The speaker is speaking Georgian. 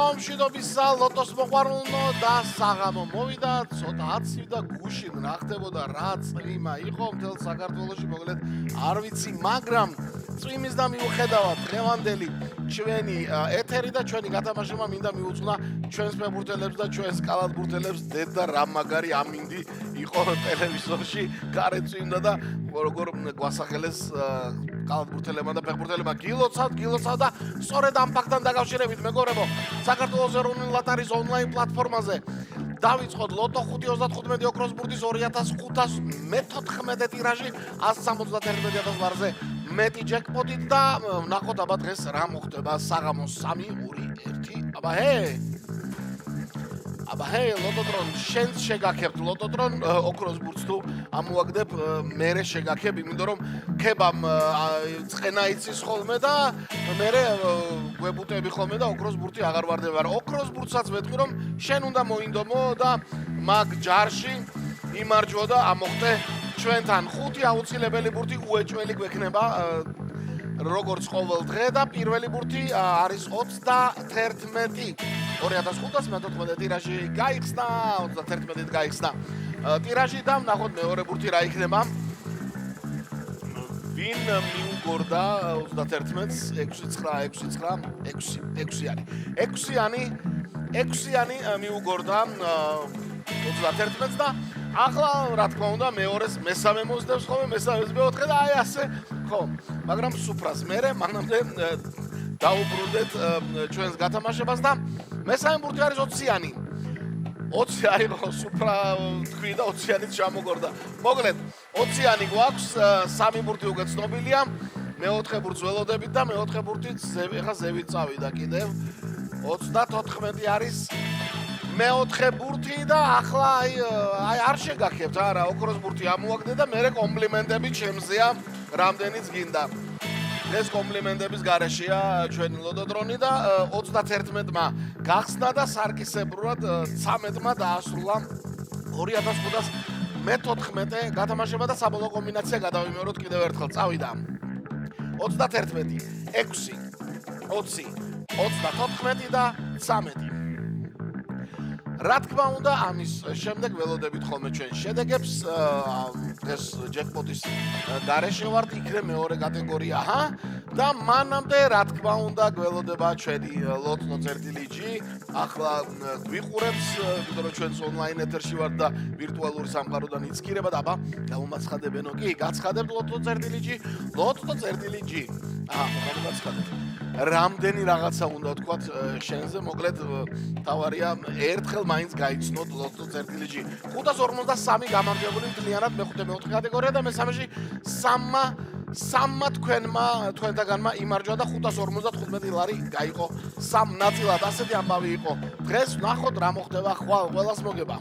საღამო მშვიდობისა ლოტოს მოყვარულნო და საღამო მოვიდა ცოტა აცივ და გუშინ რა ხდებოდა რა წვიმა იყო მთელ საქართველოში მოკლედ არ ვიცი მაგრამ წვიმის და მიუხედავად დღევანდელი ჩვენი ეთერი და ჩვენი გათამაშება მინდა მიუძღვნა ჩვენს ფეხბურთელებს და ჩვენს კალათბურთელებს დედა რა მაგარი ამინდი იყო ტელევიზორში გარეთ წვიმდა და როგორ გვასახელეს კალათბურთელებმა და ფეხბურთელებმა გილოცავ და სწორედ ამ ფაქტთან დაკავშირებით მეგობრებო საქართველოს ეროვნული ლოტარიის ონლაინ პლატფორმაზე დავიწყოთ ლოტო 5.35 ოქროს ბურთის 2514 ტირაჟი 171.000 ლარზე მეტი ჯეკპოტით და ნახოთ აბა დღეს რა მოხდება საღამოს 3-2-1 აბა ჰე ლოტოტრონ შენს შეგაქებთ ლოტოტრონ ოქროს ბურთს თუ ამოაგდებ მერე შეგაქებ იმიტომ რომ ქებამ წყენა იცის ხოლმე და მერე გვებუტები ხოლმე და ოქროს ბურთი აღარ ვარდება ოქროს ბურთსაც ვეთქვი რომ შენ უნდა მოინდომო და მაგ ჯარში იმარჯვო და ამოხდე ჩვენთან 5 აუცილებელი ბურთი უეჭველი გვექნება როგორც ყოველ დღე და პირველი ბურთი არის 31 2514 ტირაჟი გაიხსნა 31-ით გაიხსნა ტირაჟი და ნახოთ მეორე ბურთი რა იქნება ვინ მიუგორდა 31-ს 6-იანი მიუგორდა 31-ს და ახლა რა თქმა უნდა მეორეს მესამე მოსდევს ხოლმე მესამეს მეოთხე და აი ასე ხო მაგრამ სუფრას მერე მანამდე დაუბრუნდეთ ჩვენს გათამაშებას და მესამე ბურთი არის 20-იანი 20 აიღო სუფრა თქვი და 20-იანით ჩამოგორდა მოკლედ 20-იანი გვაქვს სამი ბურთი უკვე ცნობილია მეოთხე ბურთს ველოდებით და მეოთხე ბურთით ეხა ზევით წავიდა კიდევ 34 არის მეოთხე ბურთი და ახლა აი არ შეგაქებთ არა ოქროს ბურთი ამოაგდე და მე კომპლიმენტები ჩემზეა რამდენიც გინდა ეს კომპლიმენტების გარეშეა ჩვენი ლოტოტრონი და 31-მა გახსნა და სარკისებრულად 13-მა დაასრულა 2514 გათამაშება და საბოლოო კომბინაცია გადავიმეოროთ კიდევ ერთხელ წავიდა 31 6 20 34 და 13 რა თქმა უნდა ამის შემდეგ ველოდებით ხოლმე ჩვენ შედეგებს ეს ჯეკპოტის გარეშე ვართ იქნებ მეორე კატეგორია და მანამდე რა თქმა უნდა გველოდება ჩვენი ლოტო წერტილიჯი ახლა გვიყურებს იმიტომ რომ ჩვენს ონლაინ ეთერში ვართ და ვირტუალური სამყაროდან იცქირება და აბა გამომაცხადებენო კი გაცხადებთ ლოტო წერტილიჯი გამომაცხადებთ რამდენი რაღაცა უნდა თქვათ შენზე მოკლედ თავარია ერთხელ მაინც გაიცნოთ ლოტო წერტილიჯი 553 გამარჯვებული მთლიანად მეხუთე მეოთხე კატეგორია და მესამეში სამმა თქვენთაგანმა იმარჯვა და 555 ლარი გაიყო სამ ნაწილად ასეთი ამბავი იყო დღეს ნახოთ რა მოხდება ხვალ ყველას მოგება